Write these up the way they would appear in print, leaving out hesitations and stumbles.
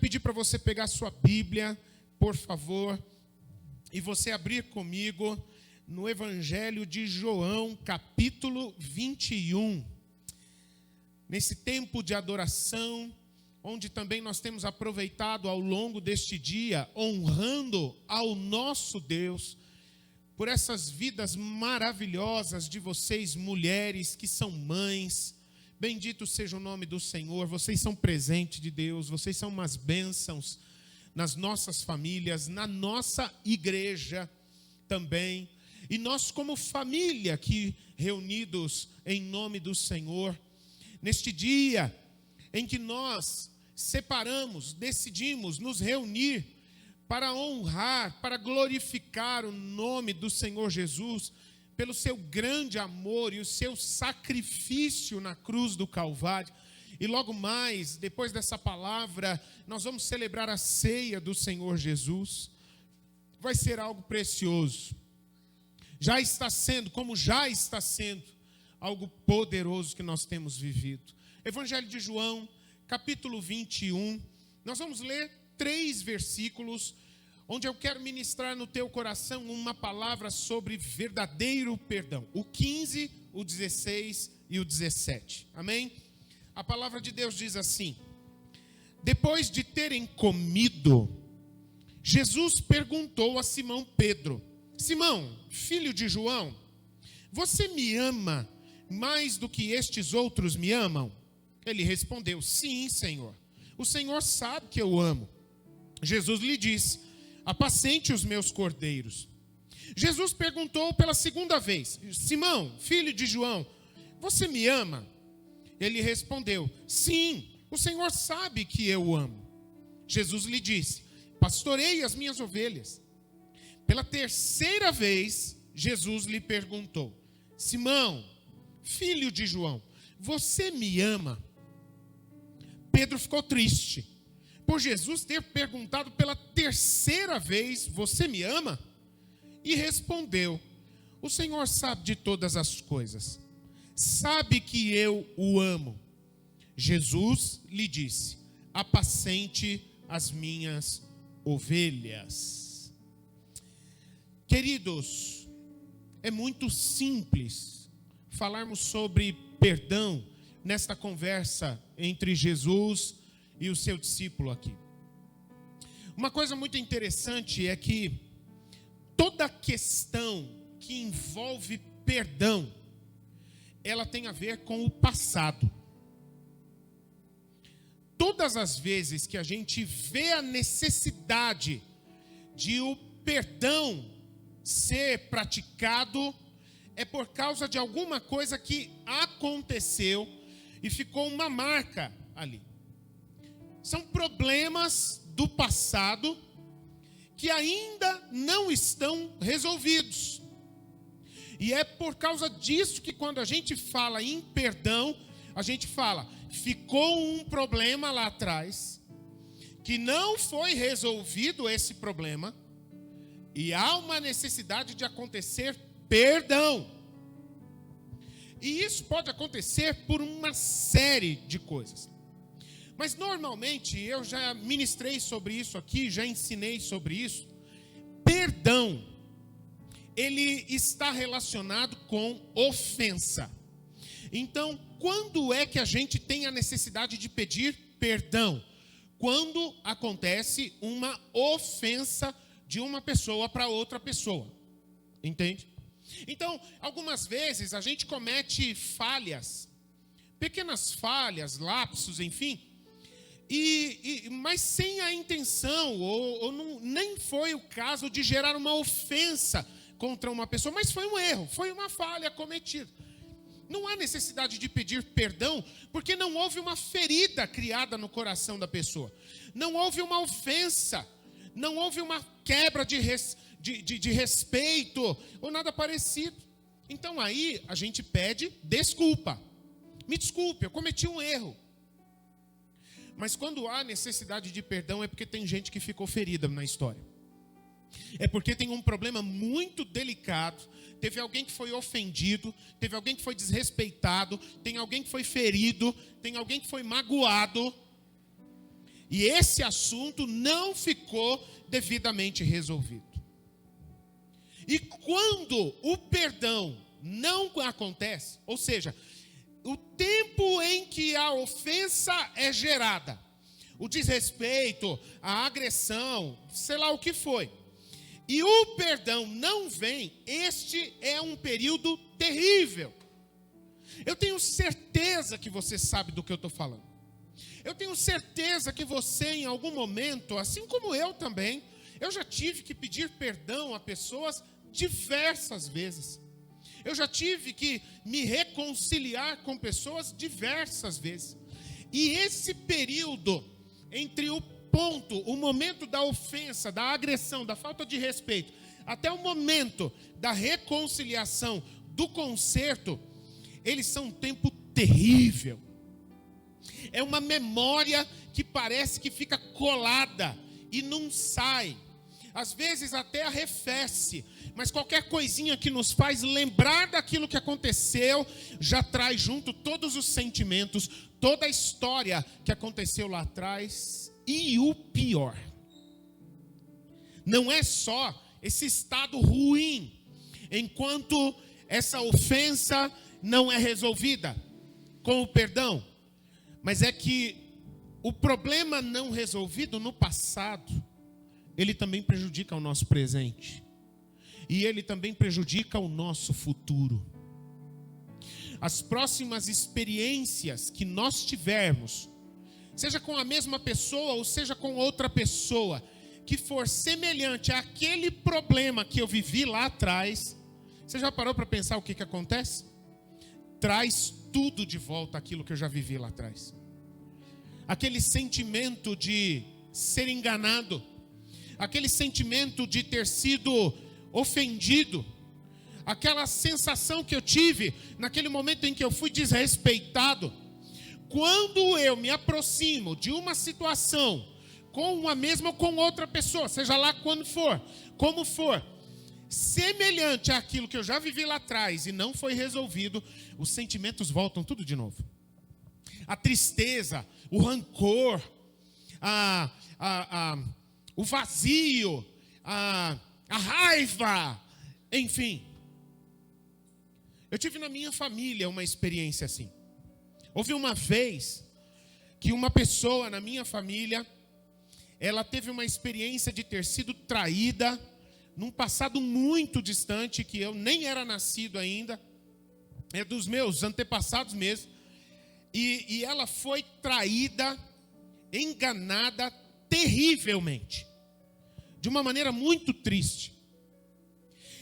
pedir para você pegar a sua Bíblia, por favor, e você abrir comigo no Evangelho de João, capítulo 21. Nesse tempo de adoração, onde também nós temos aproveitado ao longo deste dia, honrando ao nosso Deus, por essas vidas maravilhosas de vocês, mulheres que são mães. Bendito seja o nome do Senhor, vocês são presente de Deus, vocês são umas bênçãos nas nossas famílias, na nossa igreja também. E nós como família aqui reunidos em nome do Senhor, neste dia em que nós separamos, decidimos nos reunir para honrar, para glorificar o nome do Senhor Jesus, pelo seu grande amor e o seu sacrifício na cruz do Calvário. E logo mais, depois dessa palavra, nós vamos celebrar a ceia do Senhor Jesus. Vai ser algo precioso. Já está sendo, como já está sendo, algo poderoso que nós temos vivido. Evangelho de João, capítulo 21. Nós vamos ler 3 versículos, onde eu quero ministrar no teu coração uma palavra sobre verdadeiro perdão. O 15, o 16 e o 17. Amém? A palavra de Deus diz assim: depois de terem comido, Jesus perguntou a Simão Pedro: Simão, filho de João, você me ama mais do que estes outros me amam? Ele respondeu: sim, Senhor. O Senhor sabe que eu amo. Jesus lhe disse: apacente os meus cordeiros. Jesus perguntou pela segunda vez: Simão, filho de João, você me ama? Ele respondeu: sim, o Senhor sabe que eu amo. Jesus lhe disse: pastoreie as minhas ovelhas. Pela terceira vez, Jesus lhe perguntou: Simão, filho de João, você me ama? Pedro ficou triste por Jesus ter perguntado pela terceira vez: você me ama? E respondeu: o Senhor sabe de todas as coisas, sabe que eu o amo. Jesus lhe disse: apacente as minhas ovelhas. Queridos, é muito simples falarmos sobre perdão nesta conversa entre Jesus e o seu discípulo aqui. Uma coisa muito interessante é que toda questão que envolve perdão, ela tem a ver com o passado. Todas as vezes que a gente vê a necessidade de o perdão ser praticado, é por causa de alguma coisa que aconteceu e ficou uma marca ali. São problemas do passado que ainda não estão resolvidos. E é por causa disso que quando a gente fala em perdão, a gente fala: ficou um problema lá atrás, que não foi resolvido esse problema, e há uma necessidade de acontecer perdão. E isso pode acontecer por uma série de coisas. Mas normalmente, eu já ministrei sobre isso aqui, já ensinei sobre isso. Perdão, ele está relacionado com ofensa. Então, quando é que a gente tem a necessidade de pedir perdão? Quando acontece uma ofensa de uma pessoa para outra pessoa. Entende? Então, algumas vezes a gente comete falhas, pequenas falhas, lapsos, enfim, mas sem a intenção, ou não, nem foi o caso de gerar uma ofensa contra uma pessoa, mas foi um erro, foi uma falha cometida. Não há necessidade de pedir perdão, porque não houve uma ferida criada no coração da pessoa. Não houve uma ofensa, não houve uma quebra de respeito, ou nada parecido. Então aí a gente pede desculpa. Me desculpe, eu cometi um erro. Mas quando há necessidade de perdão é porque tem gente que ficou ferida na história. É porque tem um problema muito delicado. Teve alguém que foi ofendido, teve alguém que foi desrespeitado, tem alguém que foi ferido, tem alguém que foi magoado. E esse assunto não ficou devidamente resolvido. E quando o perdão não acontece, ou seja, o tempo em que a ofensa é gerada, o desrespeito, a agressão, sei lá o que foi, e o perdão não vem, este é um período terrível. Eu tenho certeza que você sabe do que eu estou falando. Eu tenho certeza que você, em algum momento, assim como eu também, eu já tive que pedir perdão a pessoas diversas vezes. Eu já tive que me reconciliar com pessoas diversas vezes. E esse período entre o momento da ofensa, da agressão, da falta de respeito, até o momento da reconciliação, do conserto, eles são um tempo terrível. É uma memória que parece que fica colada e não sai. Às vezes até arrefece, mas qualquer coisinha que nos faz lembrar daquilo que aconteceu, já traz junto todos os sentimentos, toda a história que aconteceu lá atrás. E o pior, não é só esse estado ruim, enquanto essa ofensa não é resolvida com o perdão, mas é que o problema não resolvido no passado, ele também prejudica o nosso presente. E ele também prejudica o nosso futuro. As próximas experiências que nós tivermos, seja com a mesma pessoa ou seja com outra pessoa, que for semelhante àquele problema que eu vivi lá atrás, você já parou para pensar o que acontece? Traz tudo de volta aquilo que eu já vivi lá atrás. Aquele sentimento de ser enganado, aquele sentimento de ter sido ofendido, aquela sensação que eu tive naquele momento em que eu fui desrespeitado. Quando eu me aproximo de uma situação com uma mesma ou com outra pessoa, seja lá quando for, como for, semelhante àquilo que eu já vivi lá atrás e não foi resolvido, os sentimentos voltam tudo de novo. A tristeza, o rancor, o vazio, a raiva, enfim. Eu tive na minha família uma experiência assim. Houve uma vez que uma pessoa na minha família, ela teve uma experiência de ter sido traída num passado muito distante, que eu nem era nascido ainda, é dos meus antepassados mesmo, e ela foi traída, enganada terrivelmente, de uma maneira muito triste.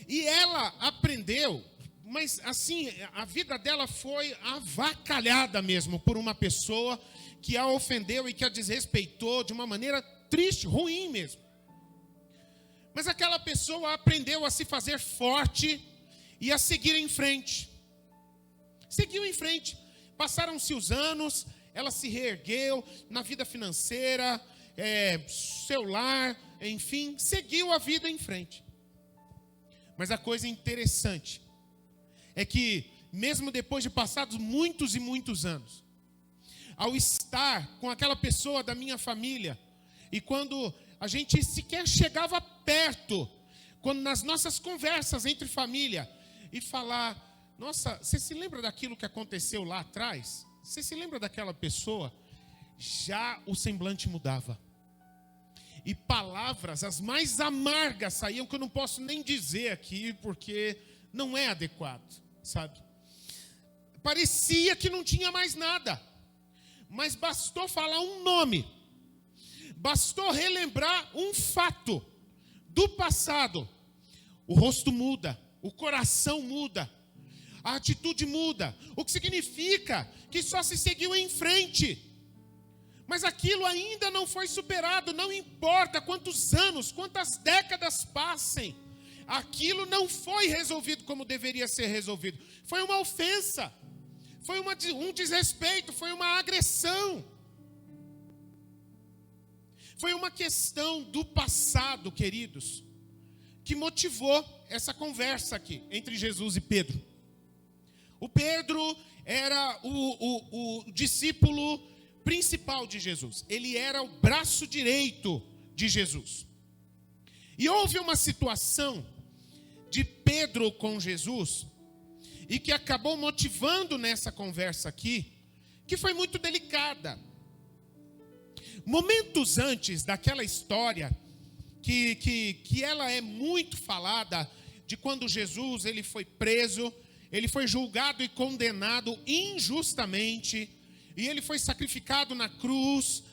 E ela aprendeu, mas assim, a vida dela foi avacalhada mesmo por uma pessoa que a ofendeu e que a desrespeitou de uma maneira triste, ruim mesmo. Mas aquela pessoa aprendeu a se fazer forte e a seguir em frente. Seguiu em frente. Passaram-se os anos, ela se reergueu na vida financeira, seu lar, enfim, seguiu a vida em frente. Mas a coisa interessante é que, mesmo depois de passados muitos e muitos anos, ao estar com aquela pessoa da minha família, e quando a gente sequer chegava perto, quando nas nossas conversas entre família, e falar, nossa, você se lembra daquilo que aconteceu lá atrás? Você se lembra daquela pessoa? Já o semblante mudava. E palavras, as mais amargas saíam, que eu não posso nem dizer aqui, porque não é adequado, sabe? Parecia que não tinha mais nada, mas bastou falar um nome, bastou relembrar um fato do passado, o rosto muda, o coração muda, a atitude muda, o que significa que só se seguiu em frente. Mas aquilo ainda não foi superado, não importa quantos anos, quantas décadas passem, aquilo não foi resolvido como deveria ser resolvido. Foi uma ofensa, foi um desrespeito, foi uma agressão. Foi uma questão do passado, queridos, que motivou essa conversa aqui entre Jesus e Pedro. O Pedro era o discípulo principal de Jesus. Ele era o braço direito de Jesus. E houve uma situação de Pedro com Jesus, e que acabou motivando nessa conversa aqui, que foi muito delicada. Momentos antes daquela história, que ela é muito falada, de quando Jesus ele foi preso, ele foi julgado e condenado injustamente, e ele foi sacrificado na cruz,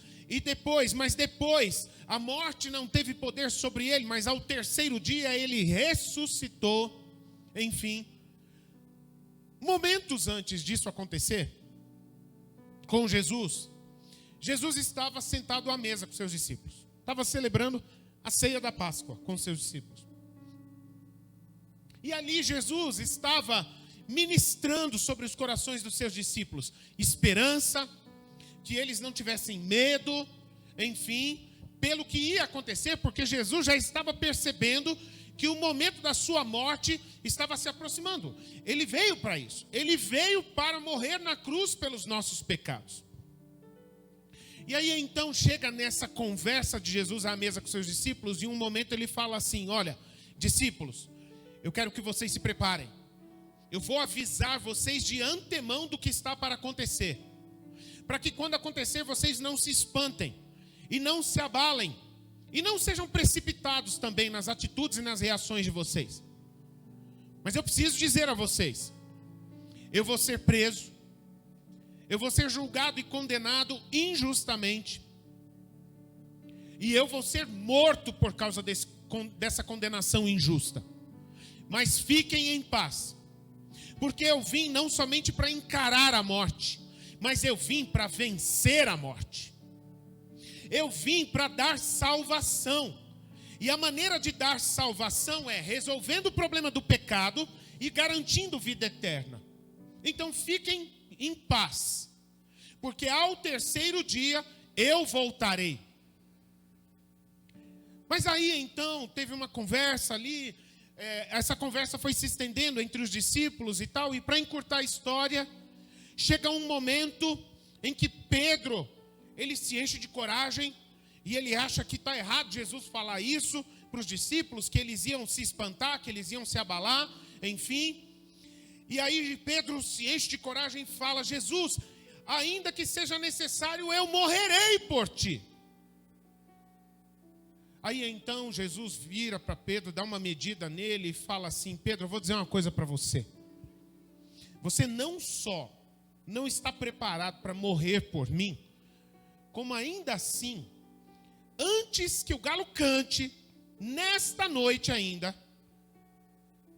mas depois, a morte não teve poder sobre ele, mas ao terceiro dia ele ressuscitou, enfim. Momentos antes disso acontecer, com Jesus estava sentado à mesa com seus discípulos, estava celebrando a ceia da Páscoa com seus discípulos. E ali Jesus estava ministrando sobre os corações dos seus discípulos esperança, que eles não tivessem medo, enfim, pelo que ia acontecer, porque Jesus já estava percebendo que o momento da sua morte estava se aproximando. Ele veio para isso, ele veio para morrer na cruz pelos nossos pecados. E aí então chega nessa conversa de Jesus à mesa com seus discípulos, e em um momento ele fala assim: olha, discípulos, eu quero que vocês se preparem. Eu vou avisar vocês de antemão do que está para acontecer, para que quando acontecer vocês não se espantem e não se abalem, e não sejam precipitados também nas atitudes e nas reações de vocês. Mas eu preciso dizer a vocês, eu vou ser preso, eu vou ser julgado e condenado injustamente, e eu vou ser morto por causa dessa condenação injusta. Mas fiquem em paz, porque eu vim não somente para encarar a morte, mas eu vim para vencer a morte. Eu vim para dar salvação. E a maneira de dar salvação é resolvendo o problema do pecado e garantindo vida eterna. Então fiquem em paz, porque ao terceiro dia eu voltarei. Mas aí então teve uma conversa ali, essa conversa foi se estendendo entre os discípulos e tal, e para encurtar a história, chega um momento em que Pedro, ele se enche de coragem, e ele acha que está errado Jesus falar isso para os discípulos, que eles iam se espantar, que eles iam se abalar, enfim. E aí Pedro se enche de coragem e fala: Jesus, ainda que seja necessário, eu morrerei por ti. Aí então Jesus vira para Pedro, dá uma medida nele e fala assim: Pedro, eu vou dizer uma coisa para você. Você não só não está preparado para morrer por mim, como ainda assim, antes que o galo cante, nesta noite ainda,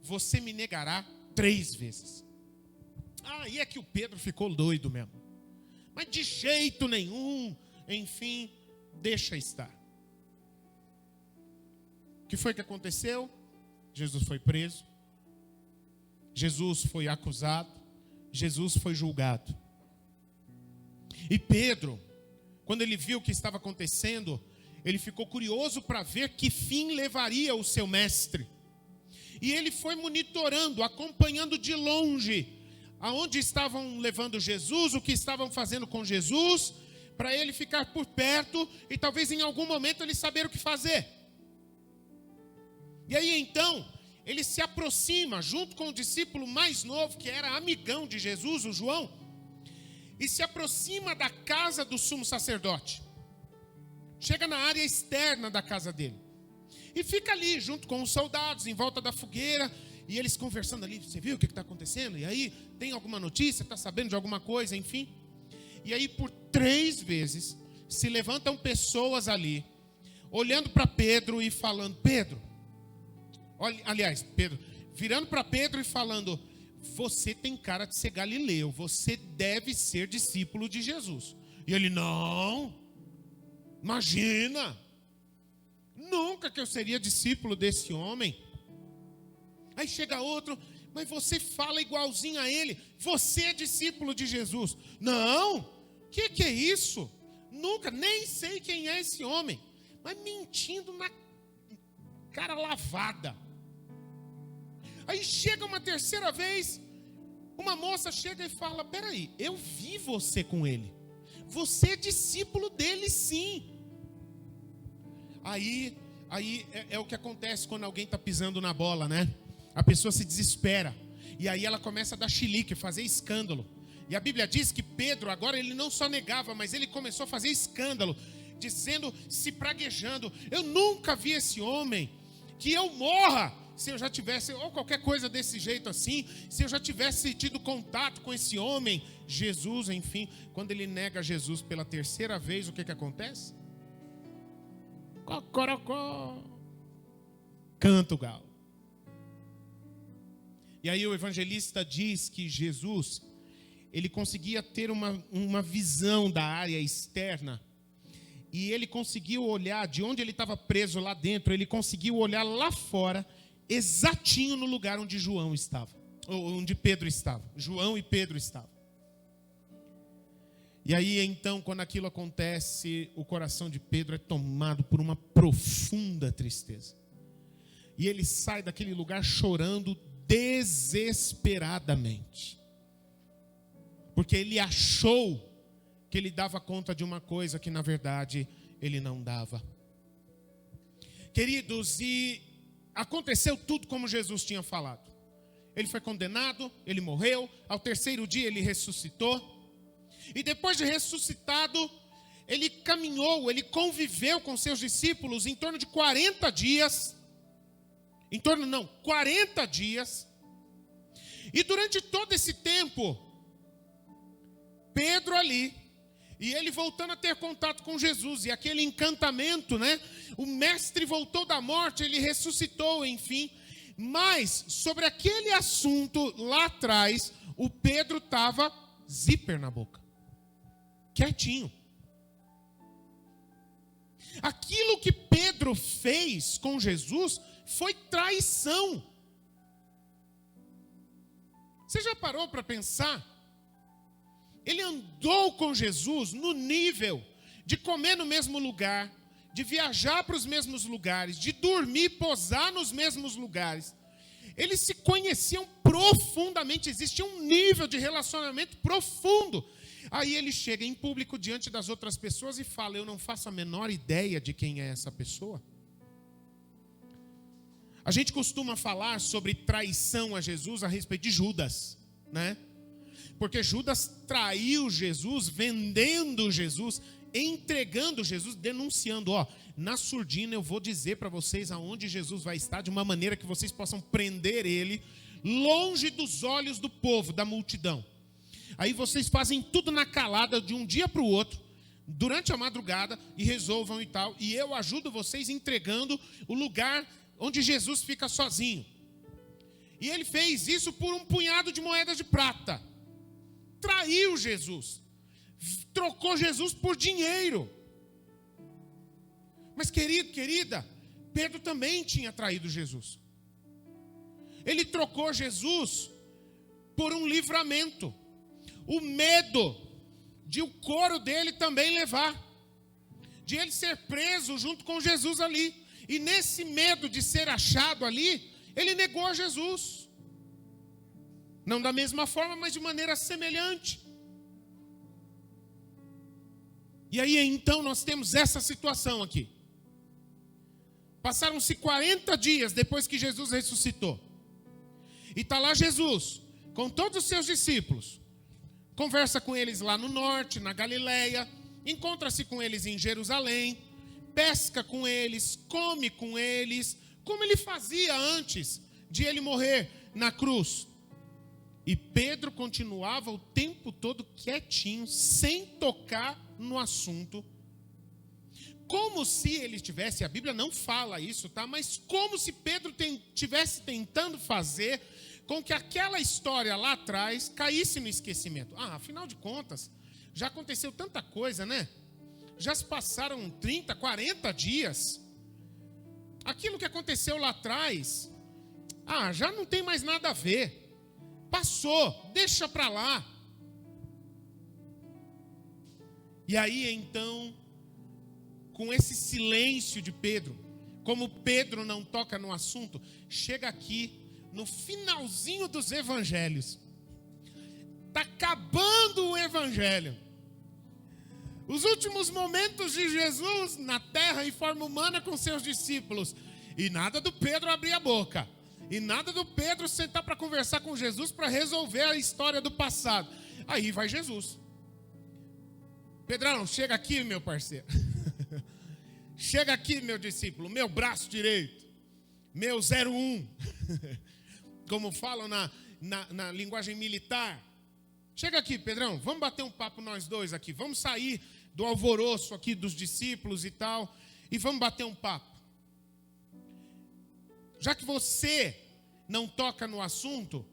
você me negará 3 vezes. Aí é que o Pedro ficou doido mesmo. Mas de jeito nenhum, enfim, deixa estar. O que foi que aconteceu? Jesus foi preso, Jesus foi acusado, Jesus foi julgado. E Pedro, quando ele viu o que estava acontecendo, ele ficou curioso para ver que fim levaria o seu mestre. E ele foi monitorando, acompanhando de longe aonde estavam levando Jesus, o que estavam fazendo com Jesus, para ele ficar por perto e talvez em algum momento ele saber o que fazer. E aí então, ele se aproxima junto com o discípulo mais novo, que era amigão de Jesus, o João, e se aproxima da casa do sumo sacerdote. Chega na área externa da casa dele. E fica ali junto com os soldados, em volta da fogueira, e eles conversando ali: você viu o que está acontecendo? E aí, tem alguma notícia? Está sabendo de alguma coisa? Enfim. E aí, por 3 vezes, se levantam pessoas ali, olhando para Pedro e falando: Pedro, olha, aliás, Pedro, virando para Pedro e falando: você tem cara de ser galileu, você deve ser discípulo de Jesus. E ele: não, imagina, nunca que eu seria discípulo desse homem. Aí chega outro: mas você fala igualzinho a ele, você é discípulo de Jesus. Não, que é isso? Nunca, nem sei quem é esse homem. Mas mentindo na cara lavada. Aí chega uma terceira vez, uma moça chega e fala: peraí, eu vi você com ele, Você é discípulo dele, sim. Aí é o que acontece quando alguém está pisando na bola, né? A pessoa se desespera. E aí ela começa a dar chilique, fazer escândalo. E a Bíblia diz que Pedro, agora ele não só negava, mas ele começou a fazer escândalo, dizendo, se praguejando: eu nunca vi esse homem, que eu morra se eu já tivesse, ou qualquer coisa desse jeito assim, se eu já tivesse tido contato com esse homem, Jesus, enfim. Quando ele nega Jesus pela terceira vez, o que acontece? Cocorocó, canta o galo. E aí o evangelista diz que Jesus, ele conseguia ter uma visão da área externa, e ele conseguiu olhar de onde ele estava preso lá dentro, ele conseguiu olhar lá fora, exatinho no lugar onde João estava, ou onde Pedro estava, João e Pedro estavam. E aí então, quando aquilo acontece, o coração de Pedro é tomado por uma profunda tristeza, e ele sai daquele lugar chorando desesperadamente, porque ele achou que ele dava conta de uma coisa que na verdade ele não dava. Queridos, e aconteceu tudo como Jesus tinha falado. Ele foi condenado, ele morreu, ao terceiro dia ele ressuscitou, e depois de ressuscitado, ele caminhou, ele conviveu com seus discípulos em torno de 40 dias, 40 dias, e durante todo esse tempo, Pedro ali, e ele voltando a ter contato com Jesus, e aquele encantamento, né? O mestre voltou da morte, ele ressuscitou, enfim. Mas, sobre aquele assunto lá atrás, o Pedro estava zíper na boca, quietinho. Aquilo que Pedro fez com Jesus foi traição. Você já parou para pensar? Ele andou com Jesus no nível de comer no mesmo lugar, de viajar para os mesmos lugares, de dormir, posar nos mesmos lugares. Eles se conheciam profundamente, existia um nível de relacionamento profundo. Aí ele chega em público diante das outras pessoas e fala: eu não faço a menor ideia de quem é essa pessoa. A gente costuma falar sobre traição a Jesus a respeito de Judas, né? Porque Judas traiu Jesus, vendendo Jesus, entregando Jesus, denunciando: na surdina eu vou dizer para vocês aonde Jesus vai estar, de uma maneira que vocês possam prender ele, longe dos olhos do povo, da multidão. Aí vocês fazem tudo na calada, de um dia para o outro, durante a madrugada, e resolvam e tal, e eu ajudo vocês entregando o lugar onde Jesus fica sozinho. E ele fez isso por um punhado de moedas de prata. Traiu Jesus, trocou Jesus por dinheiro. Mas querido, querida, Pedro também tinha traído Jesus. Ele trocou Jesus por um livramento, o medo de o couro dele também levar, de ele ser preso junto com Jesus ali. E nesse medo de ser achado ali, ele negou a Jesus. Não da mesma forma, mas de maneira semelhante. E aí então nós temos essa situação aqui. Passaram-se 40 dias depois que Jesus ressuscitou. E está lá Jesus, com todos os seus discípulos. Conversa com eles lá no norte, na Galileia. Encontra-se com eles em Jerusalém. Pesca com eles, come com eles, como ele fazia antes de ele morrer na cruz. E Pedro continuava o tempo todo quietinho, sem tocar no assunto. Como se ele tivesse, a Bíblia não fala isso, tá? Mas como se Pedro tivesse tentando fazer com que aquela história lá atrás caísse no esquecimento. Afinal de contas, já aconteceu tanta coisa, né? Já se passaram 30, 40 dias. Aquilo que aconteceu lá atrás, já não tem mais nada a ver. Passou, deixa para lá. E aí então, com esse silêncio de Pedro, como Pedro não toca no assunto, chega aqui no finalzinho dos evangelhos. Está acabando o evangelho. Os últimos momentos de Jesus na terra em forma humana com seus discípulos. E nada do Pedro abrir a boca. E nada do Pedro sentar para conversar com Jesus para resolver a história do passado. Aí vai Jesus. Pedrão, chega aqui, meu parceiro. Chega aqui, meu discípulo, meu braço direito. Meu 01. Como falam na linguagem militar. Chega aqui, Pedrão, vamos bater um papo nós dois aqui. Vamos sair do alvoroço aqui dos discípulos e tal. E vamos bater um papo. Já que você não toca no assunto,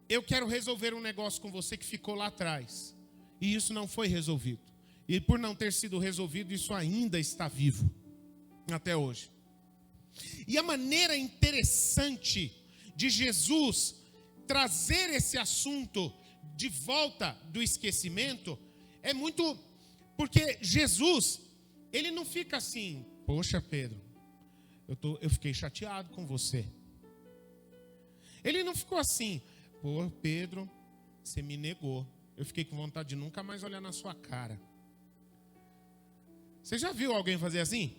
eu quero resolver um negócio com você que ficou lá atrás. E isso não foi resolvido. E por não ter sido resolvido, isso ainda está vivo. Até hoje. E a maneira interessante de Jesus trazer esse assunto de volta do esquecimento é muito... Porque Jesus, ele não fica assim, poxa Pedro, eu fiquei chateado com você. Ele não ficou assim, pô Pedro, você me negou. Eu fiquei com vontade de nunca mais olhar na sua cara. Você já viu alguém fazer assim?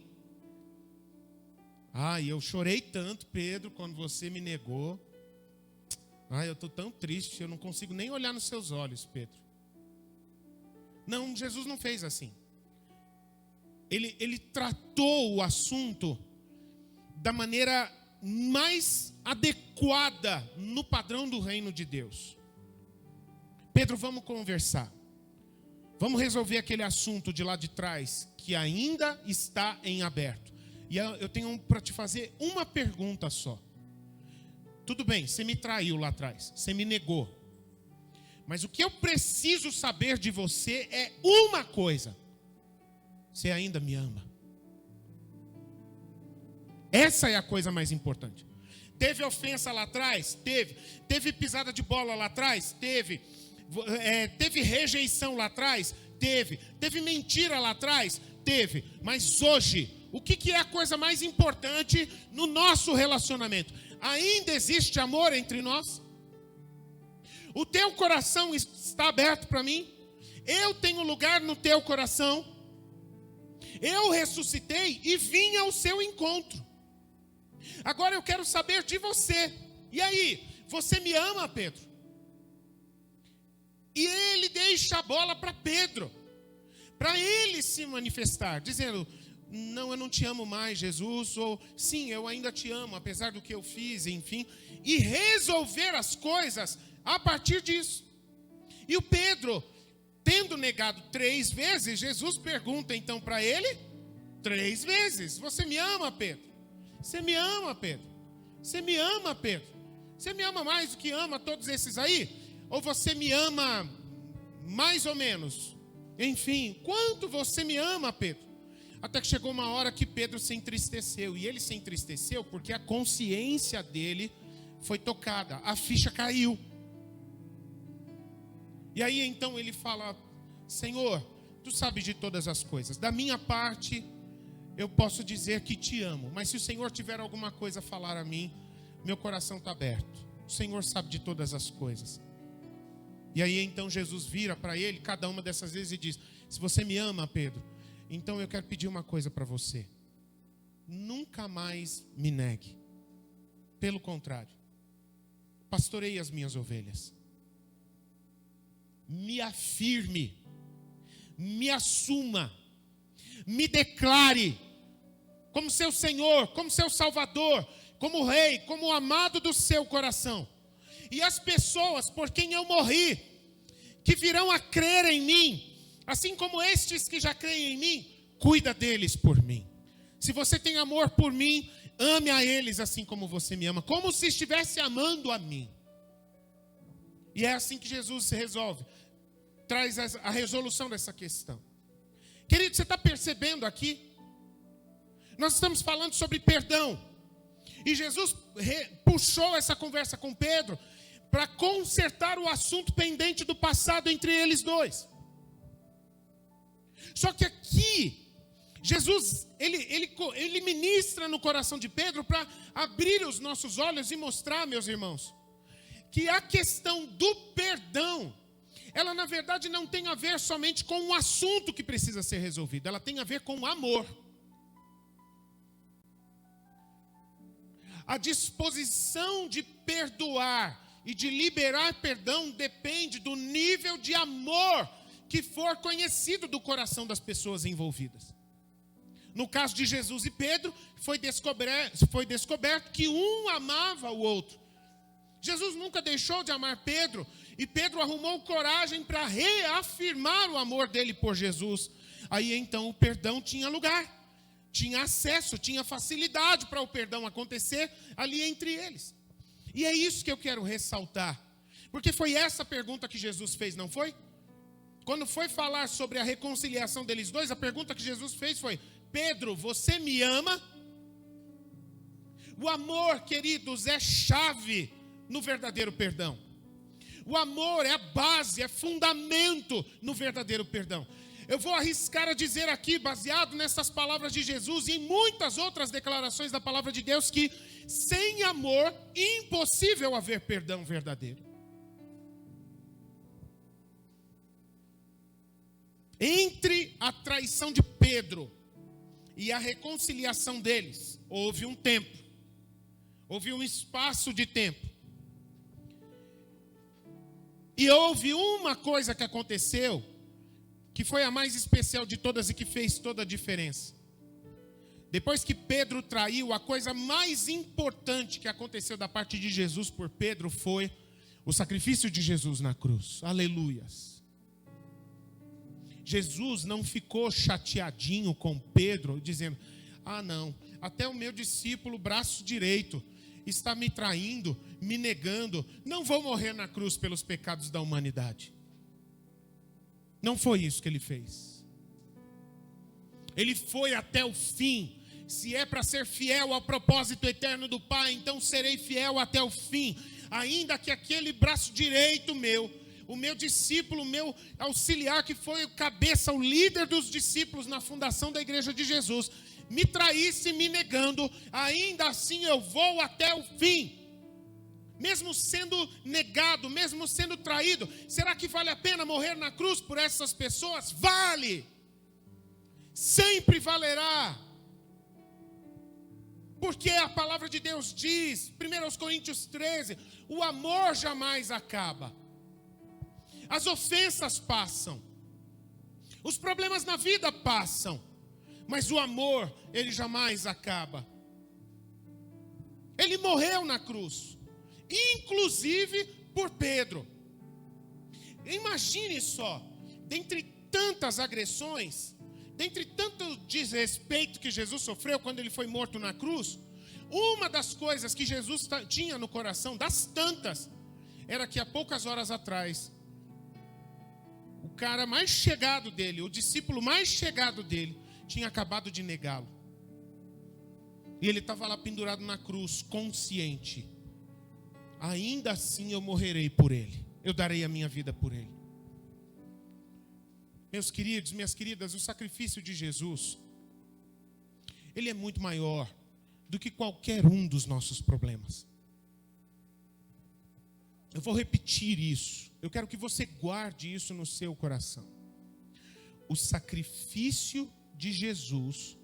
Eu chorei tanto, Pedro, quando você me negou. Eu estou tão triste, eu não consigo nem olhar nos seus olhos, Pedro. Não, Jesus não fez assim. Ele tratou o assunto da maneira mais adequada no padrão do reino de Deus. Pedro, vamos conversar. Vamos resolver aquele assunto de lá de trás que ainda está em aberto. E eu tenho para te fazer uma pergunta só. Tudo bem, você me traiu lá atrás, você me negou. Mas o que eu preciso saber de você é uma coisa. Você ainda me ama. Essa é a coisa mais importante. Teve ofensa lá atrás? Teve. Teve pisada de bola lá atrás? Teve. Teve rejeição lá atrás? Teve. Teve mentira lá atrás? Teve. Mas hoje, o que é a coisa mais importante no nosso relacionamento? Ainda existe amor entre nós? O teu coração está aberto para mim? Eu tenho lugar no teu coração? Eu ressuscitei e vim ao seu encontro. Agora eu quero saber de você. E aí, você me ama, Pedro? E ele deixa a bola para Pedro, para ele se manifestar, dizendo: não, eu não te amo mais, Jesus, ou sim, eu ainda te amo, apesar do que eu fiz, enfim, e resolver as coisas a partir disso. E o Pedro, tendo negado 3 vezes, Jesus pergunta então para ele 3 vezes: você me ama, Pedro? Você me ama, Pedro? Você me ama, Pedro? Você me ama mais do que ama todos esses aí? Ou você me ama mais ou menos? Enfim, quanto você me ama, Pedro? Até que chegou uma hora que Pedro se entristeceu. E ele se entristeceu porque a consciência dele foi tocada. A ficha caiu. E aí então ele fala: Senhor, tu sabes de todas as coisas. Da minha parte, eu posso dizer que te amo. Mas se o Senhor tiver alguma coisa a falar a mim, meu coração está aberto. O Senhor sabe de todas as coisas. E aí então Jesus vira para ele cada uma dessas vezes e diz: se você me ama, Pedro, então eu quero pedir uma coisa para você. Nunca mais me negue. Pelo contrário, pastoreie as minhas ovelhas. Me afirme, me assuma, me declare como seu Senhor, como seu Salvador, como Rei, como o amado do seu coração. E as pessoas por quem eu morri, que virão a crer em mim, assim como estes que já creem em mim, cuida deles por mim. Se você tem amor por mim, ame a eles assim como você me ama, como se estivesse amando a mim. E é assim que Jesus se resolve, traz a resolução dessa questão. Querido, você está percebendo aqui? Nós estamos falando sobre perdão. E Jesus puxou essa conversa com Pedro para consertar o assunto pendente do passado entre eles dois. Só que aqui, Jesus, ele ministra no coração de Pedro para abrir os nossos olhos e mostrar, meus irmãos, que a questão do perdão ela na verdade não tem a ver somente com um assunto que precisa ser resolvido, ela tem a ver com o amor. A disposição de perdoar e de liberar perdão depende do nível de amor que for conhecido do coração das pessoas envolvidas. No caso de Jesus e Pedro, foi descoberto que um amava o outro. Jesus nunca deixou de amar Pedro, e Pedro arrumou coragem para reafirmar o amor dele por Jesus. Aí então o perdão tinha lugar, tinha acesso, tinha facilidade para o perdão acontecer ali entre eles. E é isso que eu quero ressaltar, porque foi essa pergunta que Jesus fez, não foi? Quando foi falar sobre a reconciliação deles dois, a pergunta que Jesus fez foi: Pedro, você me ama? O amor, queridos, é chave no verdadeiro perdão. O amor é a base, é fundamento no verdadeiro perdão. Eu vou arriscar a dizer aqui, baseado nessas palavras de Jesus e em muitas outras declarações da palavra de Deus, que sem amor, impossível haver perdão verdadeiro. Entre a traição de Pedro e a reconciliação deles, houve um tempo, houve um espaço de tempo. E houve uma coisa que aconteceu, que foi a mais especial de todas e que fez toda a diferença. Depois que Pedro traiu, a coisa mais importante que aconteceu da parte de Jesus por Pedro foi o sacrifício de Jesus na cruz. Aleluias. Jesus não ficou chateadinho com Pedro, dizendo: ah não, até o meu discípulo, braço direito, está me traindo, me negando, não vou morrer na cruz pelos pecados da humanidade. Não foi isso que ele fez. Ele foi até o fim. Se é para ser fiel ao propósito eterno do Pai, então serei fiel até o fim. Ainda que aquele braço direito meu, o meu discípulo, o meu auxiliar, que foi o cabeça, o líder dos discípulos na fundação da igreja de Jesus, me traísse me negando, ainda assim eu vou até o fim. Mesmo sendo negado, mesmo sendo traído, será que vale a pena morrer na cruz por essas pessoas? Vale! Sempre valerá. Porque a palavra de Deus diz, 1 Coríntios 13, o amor jamais acaba. As ofensas passam. Os problemas na vida passam. Mas o amor, ele jamais acaba. Ele morreu na cruz, inclusive por Pedro. Imagine só, dentre tantas agressões, dentre tanto desrespeito que Jesus sofreu quando ele foi morto na cruz, uma das coisas que Jesus tinha no coração, das tantas, era que há poucas horas atrás, o cara mais chegado dele, o discípulo mais chegado dele, tinha acabado de negá-lo. E ele estava lá pendurado na cruz, consciente. Ainda assim eu morrerei por ele. Eu darei a minha vida por ele. Meus queridos, minhas queridas, o sacrifício de Jesus, ele é muito maior do que qualquer um dos nossos problemas. Eu vou repetir isso. Eu quero que você guarde isso no seu coração. O sacrifício de Jesus,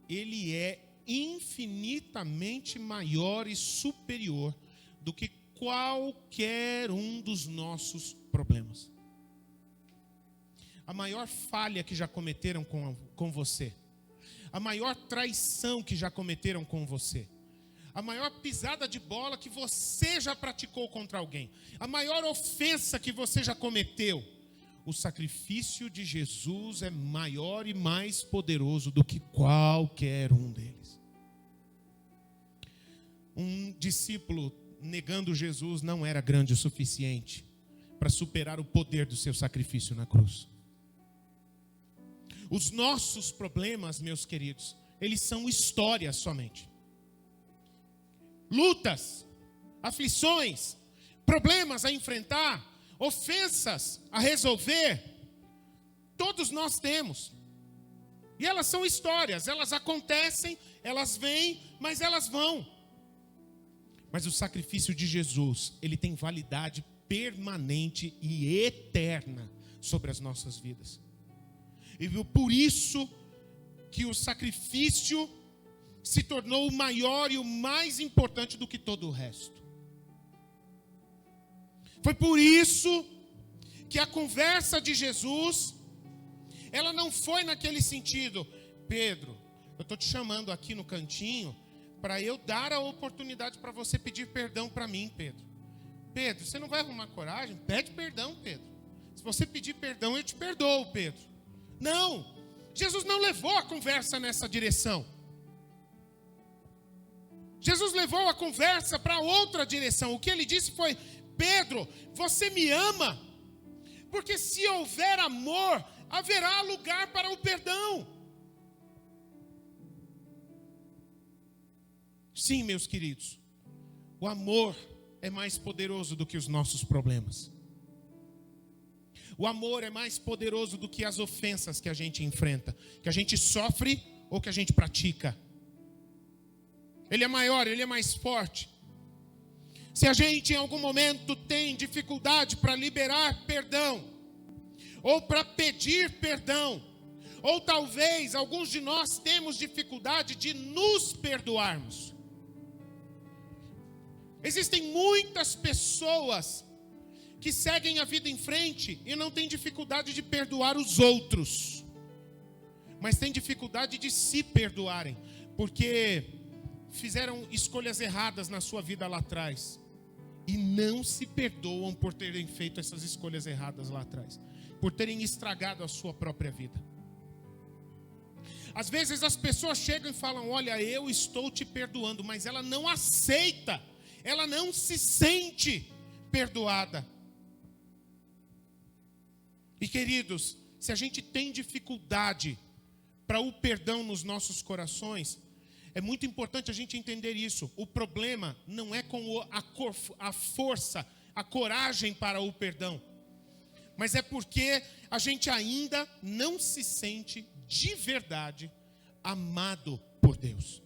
ele é infinitamente maior e superior do que qualquer um dos nossos problemas. A maior falha que já cometeram com você, a maior traição que já cometeram com você, a maior pisada de bola que você já praticou contra alguém, a maior ofensa que você já cometeu, o sacrifício de Jesus é maior e mais poderoso do que qualquer um deles. Um discípulo negando Jesus não era grande o suficiente para superar o poder do seu sacrifício na cruz. Os nossos problemas, meus queridos, eles são histórias somente. Lutas, aflições, problemas a enfrentar, ofensas a resolver, todos nós temos. E elas são histórias, elas acontecem, elas vêm, mas elas vão. Mas o sacrifício de Jesus, ele tem validade permanente e eterna sobre as nossas vidas. E por isso que o sacrifício se tornou o maior e o mais importante do que todo o resto. Foi por isso que a conversa de Jesus, ela não foi naquele sentido: Pedro, eu estou te chamando aqui no cantinho para eu dar a oportunidade para você pedir perdão para mim, Pedro. Pedro, você não vai arrumar coragem? Pede perdão, Pedro. Se você pedir perdão, eu te perdoo, Pedro. Não, Jesus não levou a conversa nessa direção. Jesus levou a conversa para outra direção. O que ele disse foi: Pedro, você me ama? Porque se houver amor, haverá lugar para o perdão. Sim, meus queridos, o amor é mais poderoso do que os nossos problemas. O amor é mais poderoso do que as ofensas que a gente enfrenta, que a gente sofre ou que a gente pratica. Ele é maior, ele é mais forte. Se a gente em algum momento tem dificuldade para liberar perdão, ou para pedir perdão, ou talvez alguns de nós temos dificuldade de nos perdoarmos. Existem muitas pessoas que seguem a vida em frente e não têm dificuldade de perdoar os outros, mas têm dificuldade de se perdoarem, porque fizeram escolhas erradas na sua vida lá atrás e não se perdoam por terem feito essas escolhas erradas lá atrás, por terem estragado a sua própria vida. Às vezes as pessoas chegam e falam: olha, eu estou te perdoando, mas ela não aceita, ela não se sente perdoada. E queridos, se a gente tem dificuldade para o perdão nos nossos corações, é muito importante a gente entender isso. O problema não é com a força, a coragem para o perdão, mas é porque a gente ainda não se sente de verdade amado por Deus.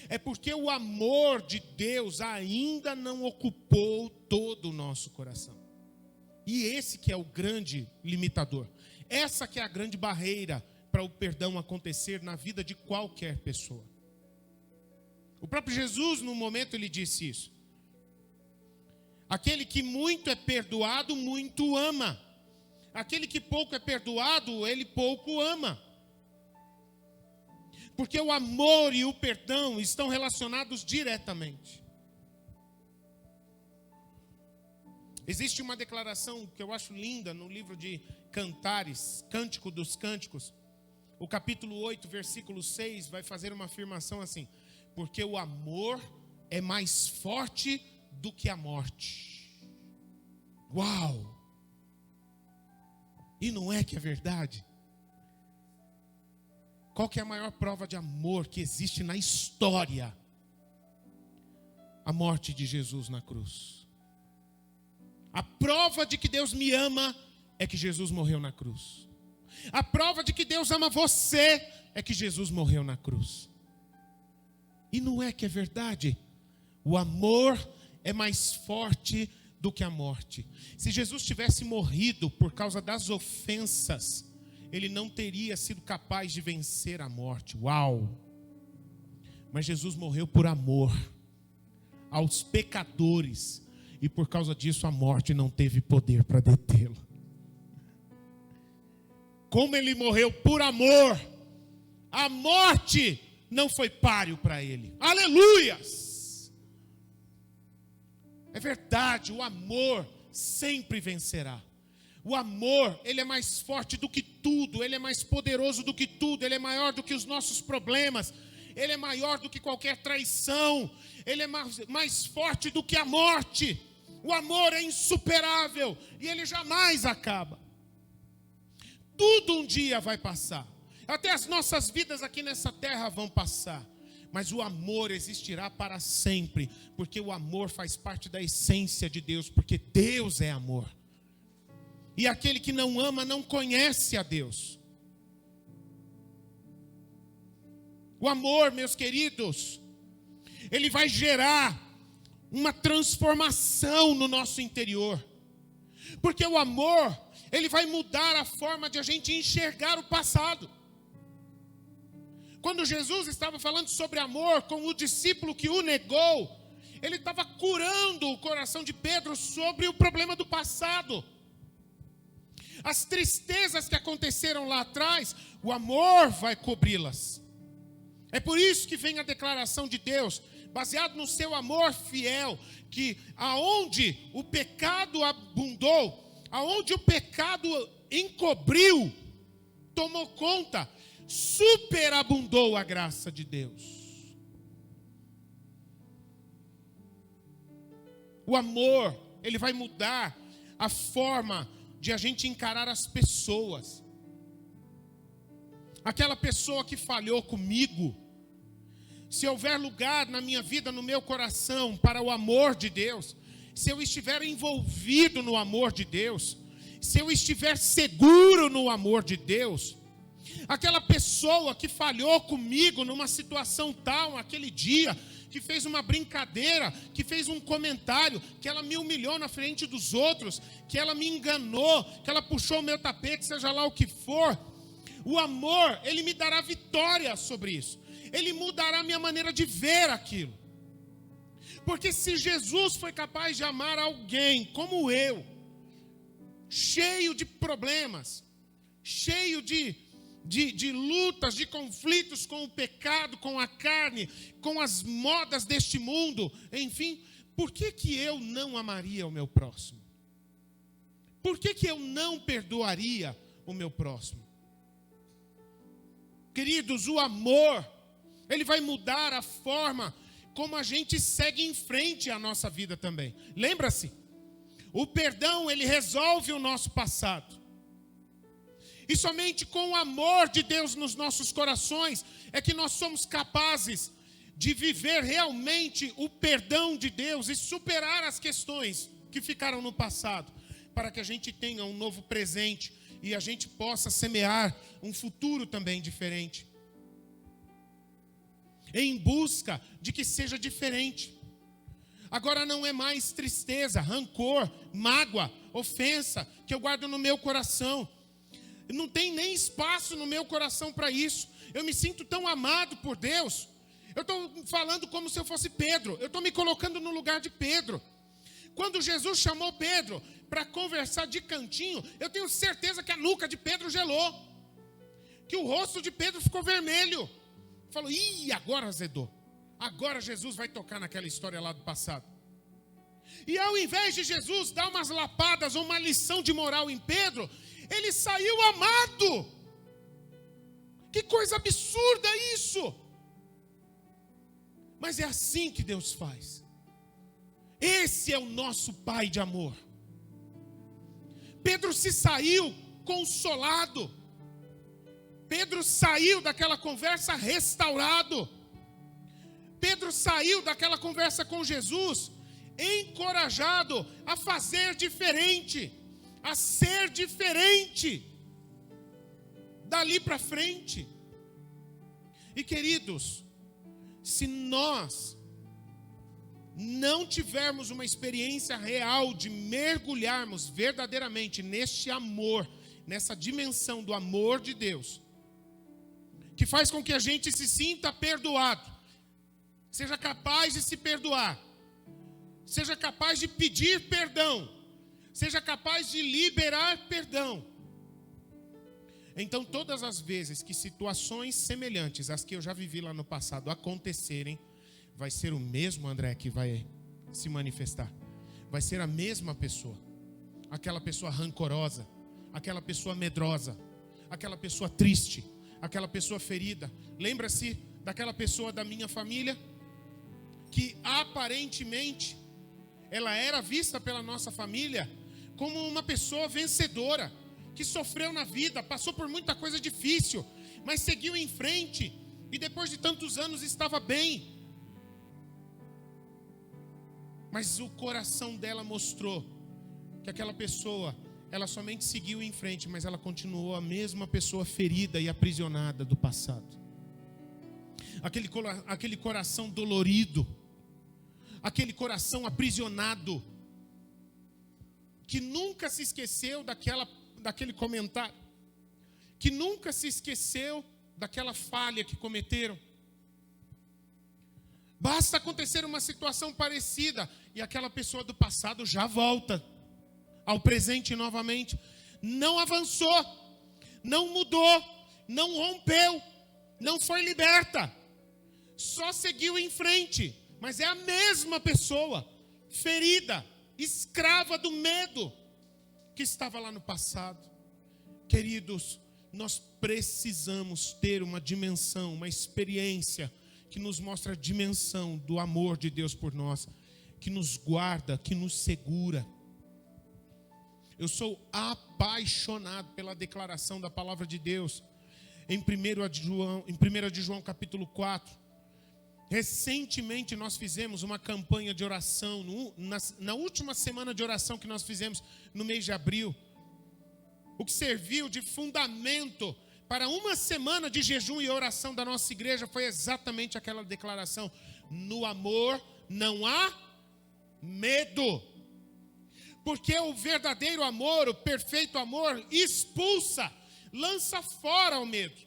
É porque o amor de Deus ainda não ocupou todo o nosso coração. E esse que é o grande limitador. Essa que é a grande barreira para o perdão acontecer na vida de qualquer pessoa. O próprio Jesus, no momento, ele disse isso. Aquele que muito é perdoado, muito ama. Aquele que pouco é perdoado, ele pouco ama. Porque o amor e o perdão estão relacionados diretamente. Existe uma declaração que eu acho linda no livro de Cantares, Cântico dos Cânticos. O capítulo 8, versículo 6 vai fazer uma afirmação assim: porque o amor é mais forte do que a morte. Uau! E não é que é verdade? Qual que é a maior prova de amor que existe na história? A morte de Jesus na cruz. A prova de que Deus me ama é que Jesus morreu na cruz. A prova de que Deus ama você é que Jesus morreu na cruz. E não é que é verdade? O amor é mais forte do que a morte. Se Jesus tivesse morrido por causa das ofensas, ele não teria sido capaz de vencer a morte. Uau! Mas Jesus morreu por amor aos pecadores, e por causa disso a morte não teve poder para detê-lo. Como ele morreu por amor, a morte não foi páreo para ele. Aleluias! É verdade, o amor sempre vencerá. O amor, ele é mais forte do que tudo, ele é mais poderoso do que tudo, ele é maior do que os nossos problemas, ele é maior do que qualquer traição, ele é mais forte do que a morte. O amor é insuperável e ele jamais acaba. Tudo um dia vai passar, até as nossas vidas aqui nessa terra vão passar, mas o amor existirá para sempre, porque o amor faz parte da essência de Deus, porque Deus é amor. E aquele que não ama não conhece a Deus. O amor, meus queridos, ele vai gerar uma transformação no nosso interior. Porque o amor, ele vai mudar a forma de a gente enxergar o passado. Quando Jesus estava falando sobre amor com o discípulo que o negou, ele estava curando o coração de Pedro sobre o problema do passado. As tristezas que aconteceram lá atrás, o amor vai cobri-las. É por isso que vem a declaração de Deus, baseado no seu amor fiel, que aonde o pecado abundou, aonde o pecado encobriu, tomou conta, superabundou a graça de Deus. O amor, ele vai mudar a forma de a gente encarar as pessoas. Aquela pessoa que falhou comigo, se houver lugar na minha vida, no meu coração, para o amor de Deus, se eu estiver envolvido no amor de Deus, se eu estiver seguro no amor de Deus, aquela pessoa que falhou comigo numa situação tal, aquele dia, que fez uma brincadeira, que fez um comentário, que ela me humilhou na frente dos outros, que ela me enganou, que ela puxou o meu tapete, seja lá o que for, o amor, ele me dará vitória sobre isso. Ele mudará a minha maneira de ver aquilo. Porque se Jesus foi capaz de amar alguém como eu, cheio de problemas, cheio de lutas, de conflitos com o pecado, com a carne, com as modas deste mundo, enfim, por que eu não amaria o meu próximo? Por que eu não perdoaria o meu próximo? Queridos, o amor, ele vai mudar a forma como a gente segue em frente a nossa vida também. Lembra-se, o perdão, ele resolve o nosso passado. E somente com o amor de Deus nos nossos corações é que nós somos capazes de viver realmente o perdão de Deus e superar as questões que ficaram no passado, para que a gente tenha um novo presente e a gente possa semear um futuro também diferente, em busca de que seja diferente. Agora não é mais tristeza, rancor, mágoa, ofensa que eu guardo no meu coração. Não tem nem espaço no meu coração para isso. Eu me sinto tão amado por Deus. Eu estou falando como se eu fosse Pedro. Eu estou me colocando no lugar de Pedro. Quando Jesus chamou Pedro para conversar de cantinho, eu tenho certeza que a nuca de Pedro gelou, que o rosto de Pedro ficou vermelho. Falou, agora azedou. Agora Jesus vai tocar naquela história lá do passado. E ao invés de Jesus dar umas lapadas ou uma lição de moral em Pedro, ele saiu amado. Que coisa absurda isso! Mas é assim que Deus faz. Esse é o nosso Pai de amor. Pedro se saiu consolado. Pedro saiu daquela conversa restaurado. Pedro saiu daquela conversa com Jesus encorajado a fazer diferente, a ser diferente dali para frente. E queridos, se nós não tivermos uma experiência real de mergulharmos verdadeiramente neste amor, nessa dimensão do amor de Deus, que faz com que a gente se sinta perdoado, seja capaz de se perdoar, seja capaz de pedir perdão, seja capaz de liberar perdão. Então, todas as vezes que situações semelhantes às que eu já vivi lá no passado acontecerem, vai ser o mesmo André que vai se manifestar. Vai ser a mesma pessoa. Aquela pessoa rancorosa, aquela pessoa medrosa, aquela pessoa triste, aquela pessoa ferida. Lembra-se daquela pessoa da minha família que aparentemente ela era vista pela nossa família como uma pessoa vencedora, que sofreu na vida, passou por muita coisa difícil, mas seguiu em frente e depois de tantos anos estava bem. Mas o coração dela mostrou que aquela pessoa, ela somente seguiu em frente, mas ela continuou a mesma pessoa ferida e aprisionada do passado. Aquele coração dolorido, aquele coração aprisionado, que nunca se esqueceu daquele comentário, que nunca se esqueceu daquela falha que cometeram. Basta acontecer uma situação parecida e aquela pessoa do passado já volta ao presente novamente. Não avançou, não mudou, não rompeu, não foi liberta, só seguiu em frente, mas é a mesma pessoa, ferida, escrava do medo que estava lá no passado. Queridos, nós precisamos ter uma dimensão, uma experiência que nos mostra a dimensão do amor de Deus por nós, que nos guarda, que nos segura. Eu sou apaixonado pela declaração da palavra de Deus em 1 de João capítulo 4. Recentemente nós fizemos uma campanha de oração, na última semana de oração que nós fizemos no mês de abril, o que serviu de fundamento para uma semana de jejum e oração da nossa igreja foi exatamente aquela declaração: no amor não há medo, porque o verdadeiro amor, o perfeito amor, expulsa, lança fora o medo.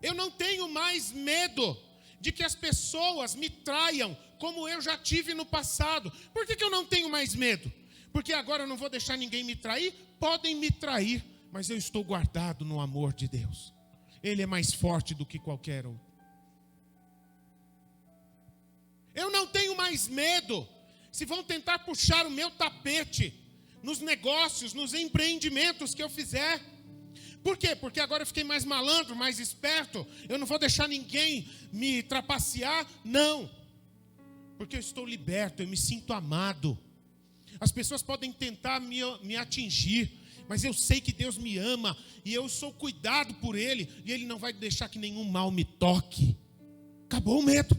Eu não tenho mais medo de que as pessoas me traiam, como eu já tive no passado. Por que eu não tenho mais medo? Porque agora eu não vou deixar ninguém me trair. Podem me trair, mas eu estou guardado no amor de Deus. Ele é mais forte do que qualquer outro. Eu não tenho mais medo se vão tentar puxar o meu tapete nos negócios, nos empreendimentos que eu fizer. Por quê? Porque agora eu fiquei mais malandro, mais esperto. Eu não vou deixar ninguém me trapacear. Não. Porque eu estou liberto, eu me sinto amado. As pessoas podem tentar me atingir, mas eu sei que Deus me ama e eu sou cuidado por Ele, e Ele não vai deixar que nenhum mal me toque. Acabou o medo.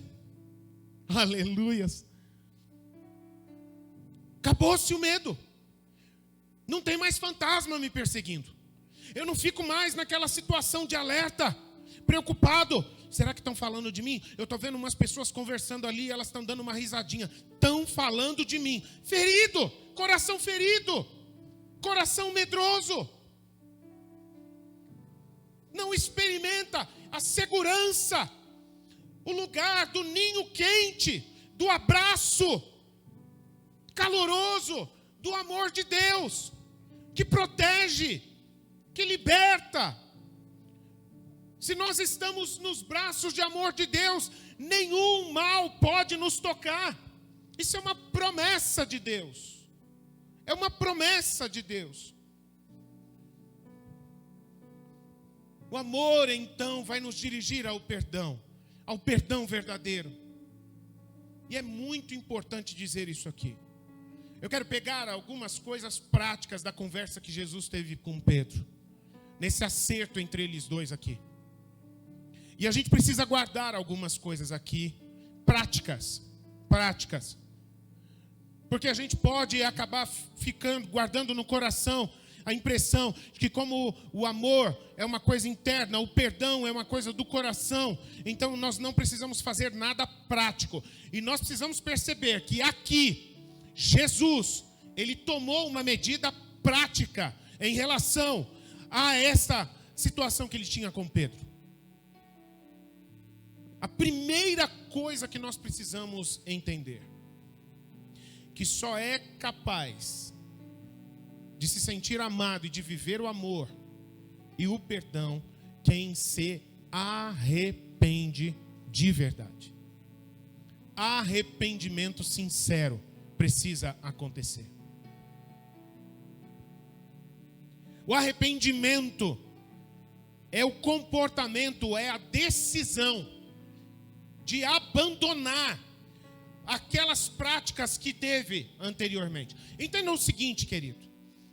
Aleluias. Acabou-se o medo. Não tem mais fantasma me perseguindo. Eu não fico mais naquela situação de alerta, preocupado. Será que estão falando de mim? Eu estou vendo umas pessoas conversando ali, elas estão dando uma risadinha. Estão falando de mim. Ferido, coração medroso. Não experimenta a segurança, o lugar do ninho quente, do abraço caloroso, do amor de Deus, que protege, que liberta. Se nós estamos nos braços de amor de Deus, nenhum mal pode nos tocar. Isso é uma promessa de Deus. É uma promessa de Deus. O amor, então, vai nos dirigir ao perdão verdadeiro. E é muito importante dizer isso aqui. Eu quero pegar algumas coisas práticas da conversa que Jesus teve com Pedro, nesse acerto entre eles dois aqui. E a gente precisa guardar algumas coisas aqui, práticas. Porque a gente pode acabar guardando no coração a impressão de que como o amor é uma coisa interna, o perdão é uma coisa do coração, então nós não precisamos fazer nada prático. E nós precisamos perceber que aqui, Jesus, ele tomou uma medida prática em relação a essa situação que ele tinha com Pedro. A primeira coisa que nós precisamos entender, que só é capaz de se sentir amado e de viver o amor e o perdão quem se arrepende de verdade. Arrependimento sincero precisa acontecer. O arrependimento é o comportamento, é a decisão de abandonar aquelas práticas que teve anteriormente. Entenda o seguinte, querido,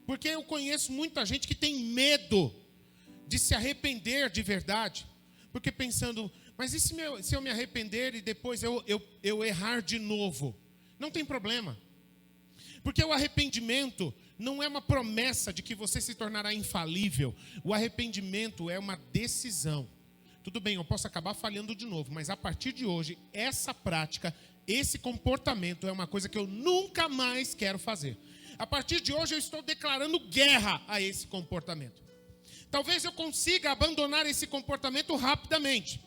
porque eu conheço muita gente que tem medo de se arrepender de verdade, porque pensando, mas e se eu me arrepender e depois eu errar de novo? Não tem problema, porque o arrependimento não é uma promessa de que você se tornará infalível. O arrependimento é uma decisão. Tudo bem, eu posso acabar falhando de novo, mas a partir de hoje, essa prática esse comportamento é uma coisa que eu nunca mais quero fazer. A partir de hoje eu estou declarando guerra a esse comportamento. Talvez eu consiga abandonar esse comportamento rapidamente.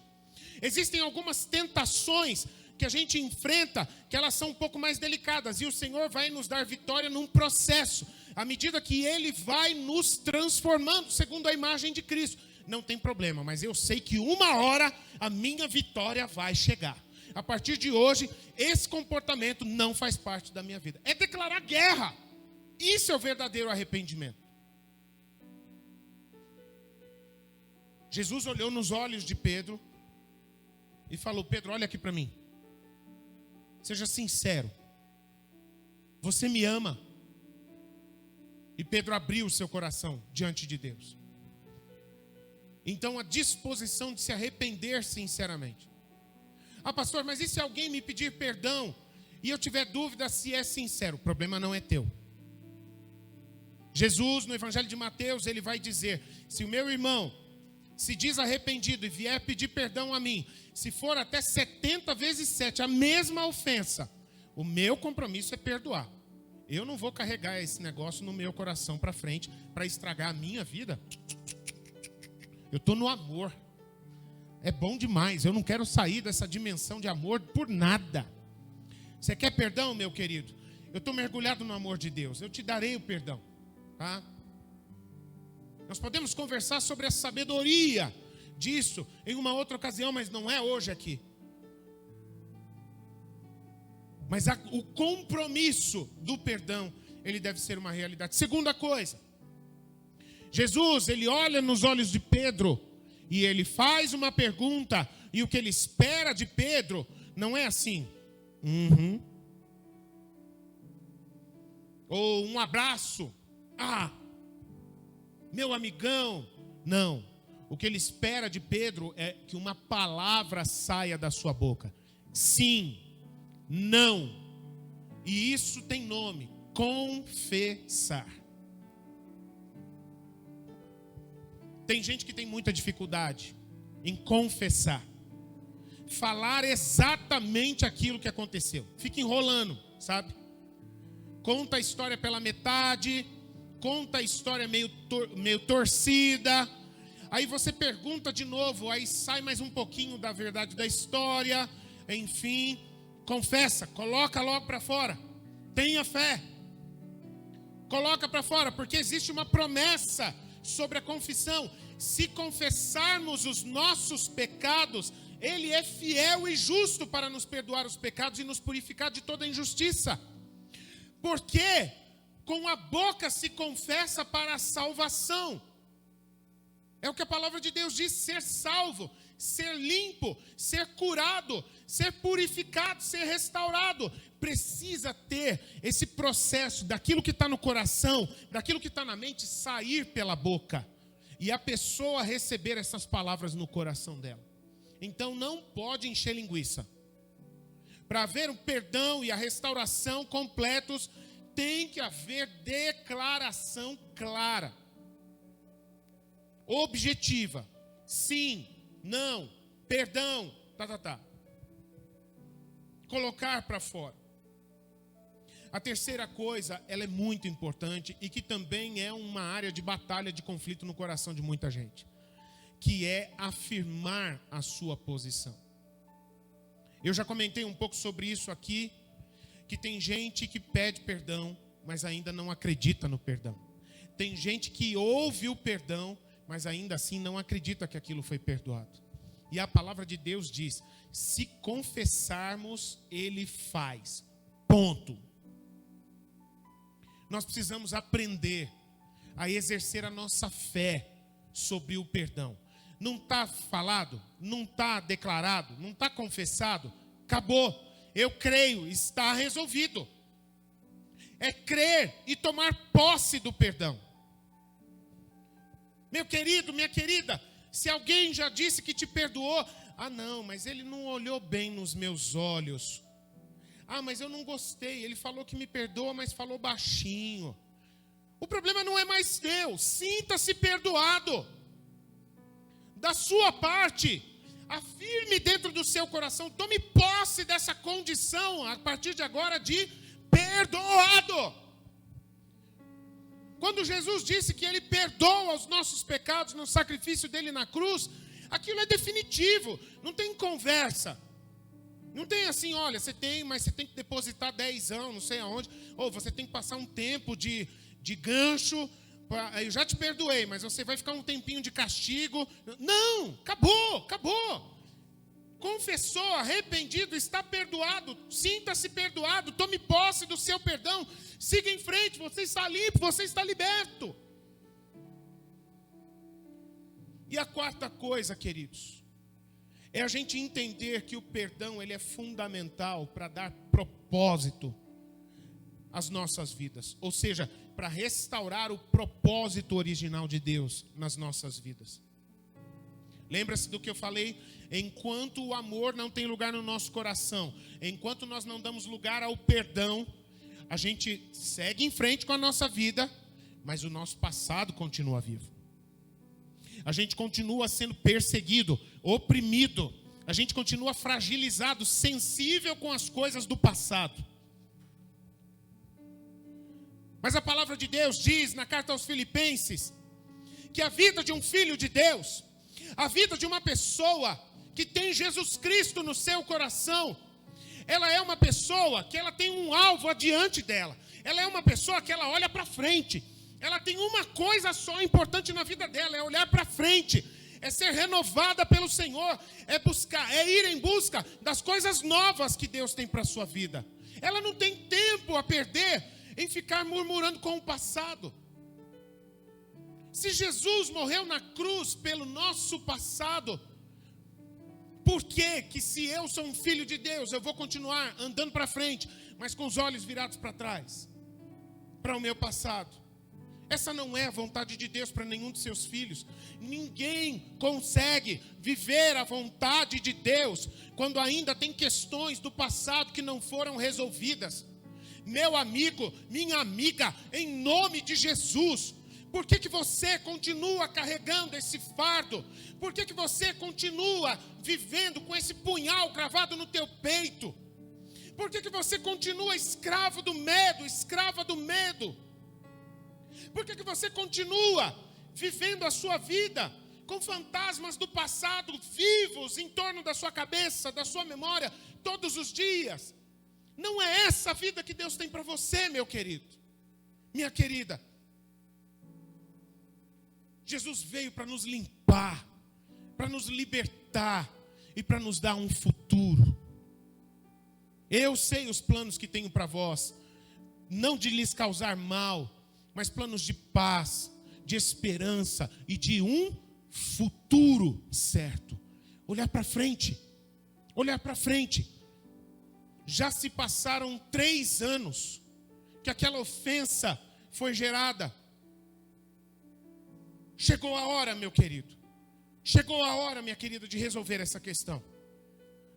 Existem algumas tentações que a gente enfrenta, que elas são um pouco mais delicadas. E o Senhor vai nos dar vitória num processo, à medida que Ele vai nos transformando, segundo a imagem de Cristo. Não tem problema, mas eu sei que uma hora a minha vitória vai chegar. A partir de hoje, esse comportamento não faz parte da minha vida. É declarar guerra. Isso é o verdadeiro arrependimento. Jesus olhou nos olhos de Pedro e falou: Pedro, olha aqui para mim. Seja sincero. Você me ama? E Pedro abriu o seu coração diante de Deus. Então a disposição de se arrepender sinceramente. Ah, pastor, mas e se alguém me pedir perdão e eu tiver dúvida se é sincero? O problema não é teu. Jesus, no Evangelho de Mateus, ele vai dizer: se o meu irmão se diz arrependido e vier pedir perdão a mim, se for até 70 vezes 7, a mesma ofensa, o meu compromisso é perdoar. Eu não vou carregar esse negócio no meu coração para frente para estragar a minha vida. Eu estou no amor. É bom demais. Eu não quero sair dessa dimensão de amor por nada. Você quer perdão, meu querido? Eu estou mergulhado no amor de Deus. Eu te darei o perdão. Tá? Nós podemos conversar sobre a sabedoria disso em uma outra ocasião, mas não é hoje aqui. Mas o compromisso do perdão, ele deve ser uma realidade. Segunda coisa, Jesus, ele olha nos olhos de Pedro e ele faz uma pergunta, e o que ele espera de Pedro não é assim, ou um abraço, meu amigão. Não, o que ele espera de Pedro é que uma palavra saia da sua boca. Sim, não. E isso tem nome: confessar. Tem gente que tem muita dificuldade em confessar, falar exatamente aquilo que aconteceu. Fica enrolando, sabe? Conta a história pela metade, conta a história meio torcida. Aí você pergunta de novo, aí sai mais um pouquinho da verdade da história. Enfim, confessa, coloca logo para fora. Tenha fé. Coloca para fora, porque existe uma promessa sobre a confissão. Se confessarmos os nossos pecados, Ele é fiel e justo para nos perdoar os pecados e nos purificar de toda injustiça. Porque com a boca se confessa para a salvação. É o que a palavra de Deus diz: ser salvo, ser limpo, ser curado, ser purificado, ser restaurado. Precisa ter esse processo daquilo que está no coração, daquilo que está na mente, sair pela boca. E a pessoa receber essas palavras no coração dela. Então não pode encher linguiça. Para haver o perdão e a restauração completos, tem que haver declaração clara, objetiva. Sim, não, perdão, Colocar para fora. A terceira coisa, ela é muito importante e que também é uma área de batalha, de conflito no coração de muita gente, que é afirmar a sua posição. Eu já comentei um pouco sobre isso aqui, que tem gente que pede perdão, mas ainda não acredita no perdão. Tem gente que ouve o perdão, mas ainda assim não acredita que aquilo foi perdoado. E a palavra de Deus diz: se confessarmos, Ele faz. Ponto. Nós precisamos aprender a exercer a nossa fé sobre o perdão. Não está falado, não está declarado, não está confessado, acabou. Eu creio, está resolvido. É crer e tomar posse do perdão. Meu querido, minha querida, se alguém já disse que te perdoou, não, mas ele não olhou bem nos meus olhos. Mas eu não gostei, ele falou que me perdoa, mas falou baixinho. O problema não é mais teu, sinta-se perdoado. Da sua parte, Afirme dentro do seu coração, tome posse dessa condição, a partir de agora, de perdoado. Quando Jesus disse que Ele perdoa os nossos pecados no sacrifício dEle na cruz, aquilo é definitivo, não tem conversa. Não tem assim, olha, você tem, mas você tem que depositar 10 anos, não sei aonde, ou você tem que passar um tempo de gancho, eu já te perdoei, mas você vai ficar um tempinho de castigo. Não, acabou. Confessou, arrependido, está perdoado, sinta-se perdoado, tome posse do seu perdão, siga em frente, você está limpo, você está liberto. E a quarta coisa, queridos, é a gente entender que o perdão ele é fundamental para dar propósito às nossas vidas, ou seja, para restaurar o propósito original de Deus nas nossas vidas. Lembra-se do que eu falei? Enquanto o amor não tem lugar no nosso coração, enquanto nós não damos lugar ao perdão, a gente segue em frente com a nossa vida, mas o nosso passado continua vivo. A gente continua sendo perseguido, oprimido, a gente continua fragilizado, sensível com as coisas do passado. Mas a palavra de Deus diz na carta aos Filipenses que a vida de um filho de Deus, a vida de uma pessoa que tem Jesus Cristo no seu coração, ela é uma pessoa que ela tem um alvo adiante dela. Ela é uma pessoa que ela olha para frente. Ela tem uma coisa só importante na vida dela, é olhar para frente, é ser renovada pelo Senhor, é ir em busca das coisas novas que Deus tem para a sua vida. Ela não tem tempo a perder em ficar murmurando com o passado. Se Jesus morreu na cruz pelo nosso passado, por que se eu sou um filho de Deus, eu vou continuar andando para frente, mas com os olhos virados para trás, para o meu passado? Essa não é a vontade de Deus para nenhum de seus filhos. Ninguém consegue viver a vontade de Deus quando ainda tem questões do passado que não foram resolvidas. Meu amigo, minha amiga, em nome de Jesus, por que você continua carregando esse fardo? Por que você continua vivendo com esse punhal cravado no teu peito? Por que você continua escravo do medo, escrava do medo? Por que você continua vivendo a sua vida com fantasmas do passado vivos em torno da sua cabeça, da sua memória, todos os dias? Não é essa a vida que Deus tem para você, meu querido, minha querida. Jesus veio para nos limpar, para nos libertar e para nos dar um futuro. Eu sei os planos que tenho para vós, não de lhes causar mal, mas planos de paz, de esperança e de um futuro certo. Olhar para frente, olhar para frente. Já se passaram 3 anos que aquela ofensa foi gerada. Chegou a hora, meu querido. Chegou a hora, minha querida, de resolver essa questão.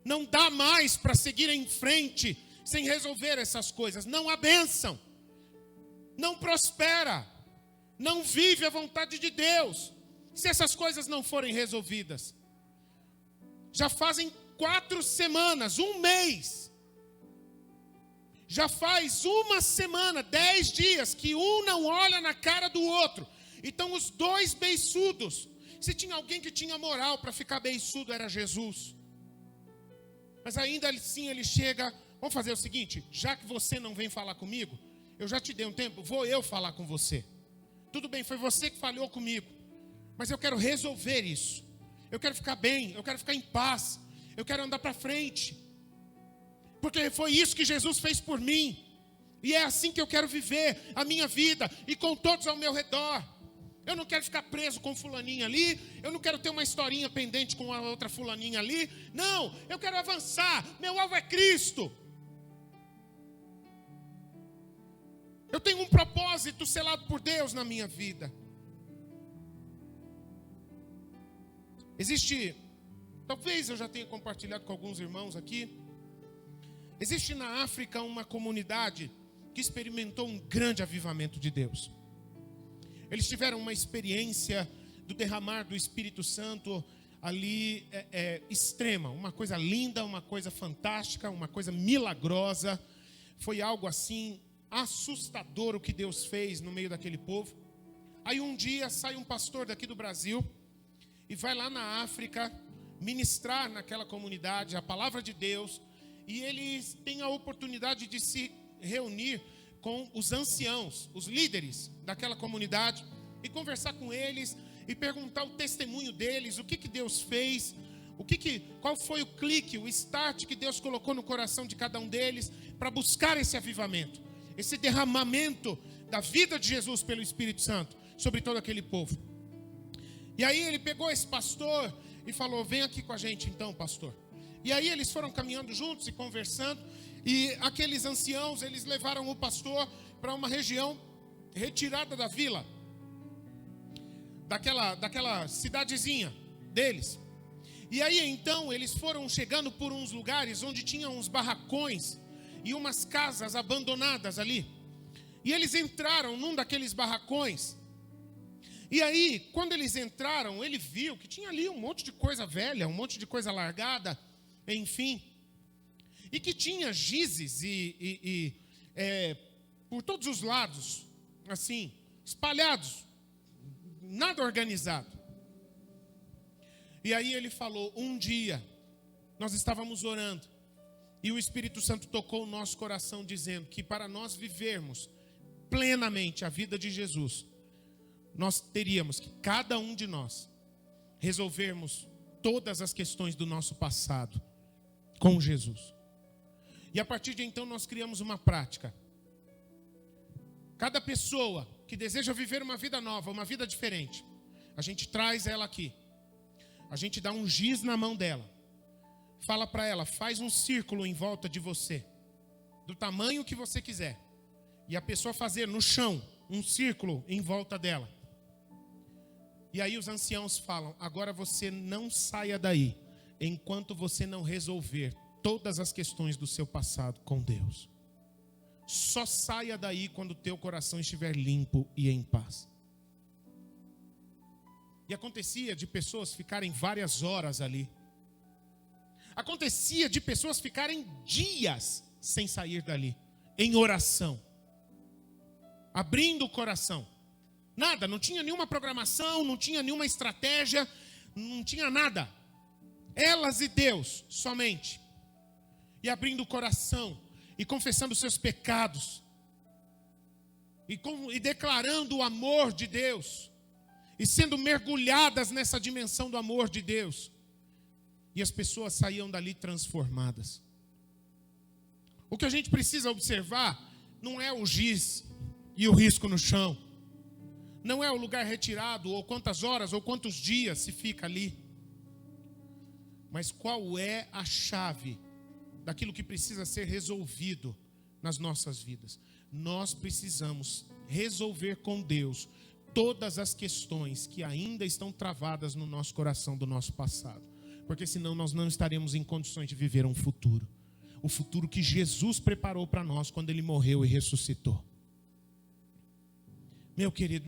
Não dá mais para seguir em frente sem resolver essas coisas. Não há bênção. Não prospera. Não vive a vontade de Deus se essas coisas não forem resolvidas. Já fazem 4 semanas, 1 mês. Já faz 1 semana, 10 dias que um não olha na cara do outro. Então os dois beiçudos. Se tinha alguém que tinha moral para ficar beiçudo, era Jesus. Mas ainda assim ele chega, vamos fazer o seguinte, já que você não vem falar comigo, eu já te dei um tempo, vou eu falar com você. Tudo bem, foi você que falhou comigo, mas eu quero resolver isso. Eu quero ficar bem, eu quero ficar em paz, eu quero andar para frente. Porque foi isso que Jesus fez por mim. E é assim que eu quero viver a minha vida e com todos ao meu redor. Eu não quero ficar preso com fulaninha ali. Eu não quero ter uma historinha pendente com a outra fulaninha ali. Não, eu quero avançar. Meu alvo é Cristo. Eu tenho um propósito selado por Deus na minha vida. Existe, talvez eu já tenha compartilhado com alguns irmãos aqui. Existe na África uma comunidade que experimentou um grande avivamento de Deus. Eles tiveram uma experiência do derramar do Espírito Santo ali extrema, uma coisa linda, uma coisa fantástica, uma coisa milagrosa. Foi algo assim assustador o que Deus fez no meio daquele povo. Aí um dia sai um pastor daqui do Brasil e vai lá na África ministrar naquela comunidade a palavra de Deus, e eles têm a oportunidade de se reunir com os anciãos, os líderes daquela comunidade, e conversar com eles e perguntar o testemunho deles, o que Deus fez, qual foi o clique, o start que Deus colocou no coração de cada um deles para buscar esse avivamento, esse derramamento da vida de Jesus pelo Espírito Santo sobre todo aquele povo. E aí ele pegou esse pastor e falou: vem aqui com a gente então, pastor. E aí eles foram caminhando juntos e conversando, e aqueles anciãos, eles levaram o pastor para uma região retirada da vila, daquela cidadezinha deles. E aí então eles foram chegando por uns lugares onde tinham uns barracões e umas casas abandonadas ali. E eles entraram num daqueles barracões. E aí, quando eles entraram, ele viu que tinha ali um monte de coisa velha, um monte de coisa largada, enfim. E que tinha gizes por todos os lados, assim, espalhados, nada organizado. E aí ele falou: um dia, nós estávamos orando, e o Espírito Santo tocou o nosso coração, dizendo que para nós vivermos plenamente a vida de Jesus, nós teríamos que, cada um de nós, resolvermos todas as questões do nosso passado com Jesus. E a partir de então nós criamos uma prática. Cada pessoa que deseja viver uma vida nova, uma vida diferente, a gente traz ela aqui. A gente dá um giz na mão dela. Fala para ela: faz um círculo em volta de você, do tamanho que você quiser. E a pessoa fazer no chão um círculo em volta dela. E aí os anciãos falam: agora você não saia daí enquanto você não resolver todas as questões do seu passado com Deus. Só saia daí quando o teu coração estiver limpo e em paz. E acontecia de pessoas ficarem várias horas ali. Acontecia de pessoas ficarem dias sem sair dali, em oração, abrindo o coração. Nada, não tinha nenhuma programação, não tinha nenhuma estratégia, não tinha nada. Elas e Deus somente. E abrindo o coração, e confessando seus pecados, e declarando o amor de Deus, e sendo mergulhadas nessa dimensão do amor de Deus. E as pessoas saíam dali transformadas. O que a gente precisa observar não é o giz e o risco no chão. Não é o lugar retirado, ou quantas horas, ou quantos dias se fica ali. Mas qual é a chave daquilo que precisa ser resolvido nas nossas vidas? Nós precisamos resolver com Deus todas as questões que ainda estão travadas no nosso coração do nosso passado. Porque senão nós não estaremos em condições de viver um futuro. O futuro que Jesus preparou para nós quando Ele morreu e ressuscitou. Meu querido,